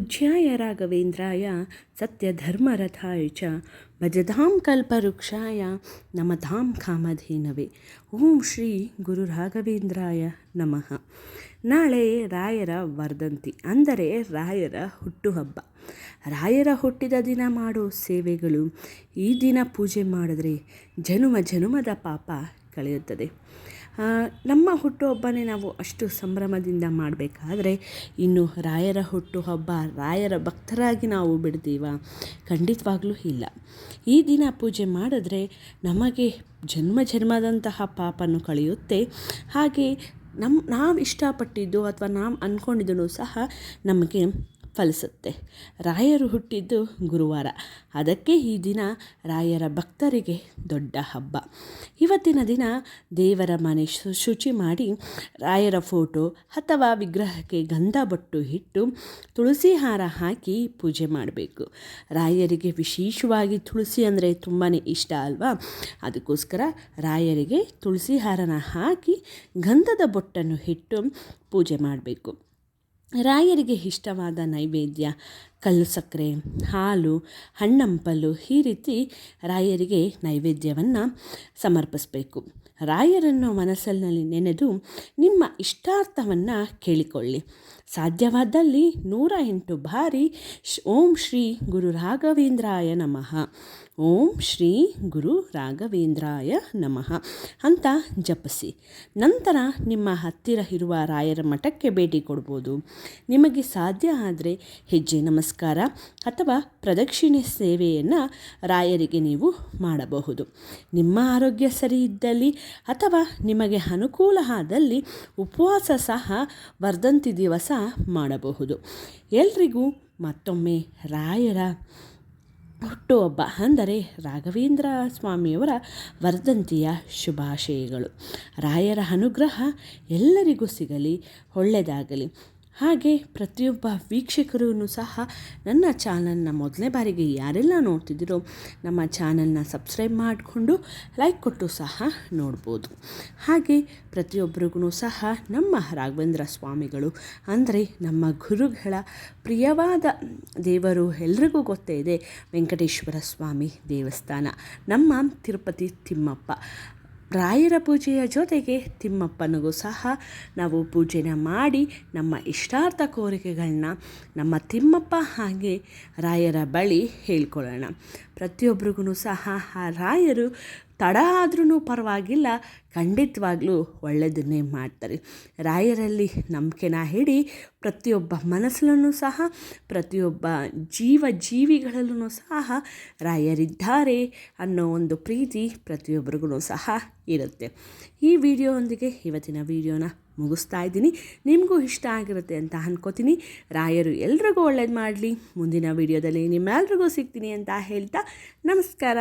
पूज्याय राघवेन्द्राय सत्यधर्मरथाय च भजतां कल्पवृक्षाय नमतां कामधेनवे. ಓಂ ಶ್ರೀ ಗುರು ರಾಘವೇಂದ್ರಾಯ ನಮಃ. ನಾಳೆ ರಾಯರ ವರ್ಧಂತಿ ಅಂದರೆ ರಾಯರ ಹುಟ್ಟುಹಬ್ಬ. ರಾಯರ ಹುಟ್ಟಿದ ದಿನ ಮಾಡೋ ಸೇವೆಗಳು, ಈ ದಿನ ಪೂಜೆ ಮಾಡಿದ್ರೆ ಜನುಮದ ಪಾಪ ಕಳೆಯುತ್ತದೆ. ನಮ್ಮ ಹುಟ್ಟುಹಬ್ಬನೇ ನಾವು ಅಷ್ಟು ಸಂಭ್ರಮದಿಂದ ಮಾಡಬೇಕಾದ್ರೆ ಇನ್ನು ರಾಯರ ಹುಟ್ಟುಹಬ್ಬ ರಾಯರ ಭಕ್ತರಾಗಿ ನಾವು ಬಿಡ್ತೀವ? ಖಂಡಿತವಾಗ್ಲೂ ಇಲ್ಲ. ಈ ದಿನ ಪೂಜೆ ಮಾಡಿದ್ರೆ ನಮಗೆ ಜನ್ಮದಂತಹ ಪಾಪನು ಕಳೆಯುತ್ತೆ. ಹಾಗೆ ನಾವು ಇಷ್ಟಪಟ್ಟಿದ್ದು ಅಥವಾ ನಾವು ಅಂದ್ಕೊಂಡಿದ್ದೂ ಸಹ ನಮಗೆ ಫಲಿಸುತ್ತೆ. ರಾಯರು ಹುಟ್ಟಿದ್ದು ಗುರುವಾರ, ಅದಕ್ಕೆ ಈ ದಿನ ರಾಯರ ಭಕ್ತರಿಗೆ ದೊಡ್ಡ ಹಬ್ಬ. ಇವತ್ತಿನ ದಿನ ದೇವರ ಮನೆ ಶುಚಿ ಮಾಡಿ ರಾಯರ ಫೋಟೋ ಅಥವಾ ವಿಗ್ರಹಕ್ಕೆ ಗಂಧ ಬೊಟ್ಟು ಇಟ್ಟು ತುಳಸಿ ಹಾರ ಹಾಕಿ ಪೂಜೆ ಮಾಡಬೇಕು. ರಾಯರಿಗೆ ವಿಶೇಷವಾಗಿ ತುಳಸಿ ಅಂದರೆ ತುಂಬಾ ಇಷ್ಟ ಅಲ್ವಾ? ಅದಕ್ಕೋಸ್ಕರ ರಾಯರಿಗೆ ತುಳಸಿ ಹಾರನ ಹಾಕಿ ಗಂಧದ ಬೊಟ್ಟನ್ನು ಇಟ್ಟು ಪೂಜೆ ಮಾಡಬೇಕು. ರಾಯರಿಗೆ ಇಷ್ಟವಾದ ನೈವೇದ್ಯ ಕಲ್ಲು ಸಕ್ಕರೆ, ಹಾಲು, ಹಣ್ಣಂಪಲು, ಈ ರೀತಿ ರಾಯರಿಗೆ ನೈವೇದ್ಯವನ್ನು ಸಮರ್ಪಿಸಬೇಕು. ರಾಯರನ್ನು ಮನಸ್ಸಿನಲ್ಲಿ ನೆನೆದು ನಿಮ್ಮ ಇಷ್ಟಾರ್ಥವನ್ನು ಕೇಳಿಕೊಳ್ಳಿ. ಸಾಧ್ಯವಾದಲ್ಲಿ 108 ಬಾರಿ ಓಂ ಶ್ರೀ ಗುರು ರಾಘವೇಂದ್ರಾಯ ನಮಃ, ಓಂ ಶ್ರೀ ಗುರು ರಾಘವೇಂದ್ರಾಯ ನಮಃ ಅಂತ ಜಪಿಸಿ. ನಂತರ ನಿಮ್ಮ ಹತ್ತಿರ ಇರುವ ರಾಯರ ಮಠಕ್ಕೆ ಭೇಟಿ ಕೊಡ್ಬೋದು. ನಿಮಗೆ ಸಾಧ್ಯ ಆದರೆ ಹೆಜ್ಜೆ ನಮಸ್ಕಾರ ಅಥವಾ ಪ್ರದಕ್ಷಿಣೆ ಸೇವೆಯನ್ನು ರಾಯರಿಗೆ ನೀವು ಮಾಡಬಹುದು. ನಿಮ್ಮ ಆರೋಗ್ಯ ಸರಿ ಇದ್ದಲ್ಲಿ ಅಥವಾ ನಿಮಗೆ ಅನುಕೂಲ ಆದಲ್ಲಿ ಉಪವಾಸ ಸಹ ವರ್ಧಂತಿ ದಿವಸ ಮಾಡಬಹುದು. ಎಲ್ರಿಗೂ ಮತ್ತೊಮ್ಮೆ ರಾಯರ ಹುಟ್ಟುಹಬ್ಬ ಅಂದರೆ ರಾಘವೇಂದ್ರ ಸ್ವಾಮಿಯವರ ವರ್ಧಂತಿಯ ಶುಭಾಶಯಗಳು. ರಾಯರ ಅನುಗ್ರಹ ಎಲ್ಲರಿಗೂ ಸಿಗಲಿ, ಒಳ್ಳೆಯದಾಗಲಿ. ಹಾಗೆ ಪ್ರತಿಯೊಬ್ಬ ವೀಕ್ಷಕರೂ ಸಹ ನನ್ನ ಚಾನಲ್ನ ಮೊದಲನೇ ಬಾರಿಗೆ ಯಾರೆಲ್ಲ ನೋಡ್ತಿದ್ದೀರೋ ನಮ್ಮ ಚಾನಲ್ನ ಸಬ್ಸ್ಕ್ರೈಬ್ ಮಾಡಿಕೊಂಡು ಲೈಕ್ ಕೊಟ್ಟು ಸಹ ನೋಡ್ಬೋದು. ಹಾಗೆ ಪ್ರತಿಯೊಬ್ಬರಿಗೂ ಸಹ ನಮ್ಮ ರಾಘವೇಂದ್ರ ಸ್ವಾಮಿಗಳು ಅಂದರೆ ನಮ್ಮ ಗುರುಗಳ ಪ್ರಿಯವಾದ ದೇವರು ಎಲ್ರಿಗೂ ಗೊತ್ತೇ ಇದೆ, ವೆಂಕಟೇಶ್ವರ ಸ್ವಾಮಿ ದೇವಸ್ಥಾನ, ನಮ್ಮ ತಿರುಪತಿ ತಿಮ್ಮಪ್ಪ. ರಾಯರ ಪೂಜೆಯ ಜೊತೆಗೆ ತಿಮ್ಮಪ್ಪನಿಗೂ ಸಹ ನಾವು ಪೂಜೆನ ಮಾಡಿ ನಮ್ಮ ಇಷ್ಟಾರ್ಥ ಕೋರಿಕೆಗಳನ್ನ ನಮ್ಮ ತಿಮ್ಮಪ್ಪ ಹಾಗೆ ರಾಯರ ಬಳಿ ಹೇಳ್ಕೊಳ್ಳೋಣ. ಪ್ರತಿಯೊಬ್ಬರಿಗೂ ಸಹ ಆ ರಾಯರು ತಡ ಆದ್ರೂ ಪರವಾಗಿಲ್ಲ, ಖಂಡಿತವಾಗ್ಲೂ ಒಳ್ಳೆಯದನ್ನೇ ಮಾಡ್ತಾರೆ. ರಾಯರಲ್ಲಿ ನಂಬಿಕೆನ ಇಡಿ. ಪ್ರತಿಯೊಬ್ಬ ಮನಸ್ಸಲ್ಲೂ ಸಹ ಪ್ರತಿಯೊಬ್ಬ ಜೀವಿಗಳಲ್ಲೂ ಸಹ ರಾಯರಿದ್ದಾರೆ ಅನ್ನೋ ಒಂದು ಪ್ರೀತಿ ಪ್ರತಿಯೊಬ್ಬರಿಗೂ ಸಹ ಇರುತ್ತೆ. ಈ ವಿಡಿಯೋದೊಂದಿಗೆ ಇವತ್ತಿನ ವಿಡಿಯೋನ ಮುಗಿಸ್ತಾ ಇದ್ದೀನಿ. ನಿಮಗೂ ಇಷ್ಟ ಆಗಿರುತ್ತೆ ಅಂತ ಅನ್ಕೋತೀನಿ. ರಾಯರು ಎಲ್ರಿಗೂ ಒಳ್ಳೇದು ಮಾಡಲಿ. ಮುಂದಿನ ವಿಡಿಯೋದಲ್ಲಿ ನಿಮ್ಮೆಲ್ರಿಗೂ ಸಿಗ್ತೀನಿ ಅಂತ ಹೇಳ್ತಾ ನಮಸ್ಕಾರ.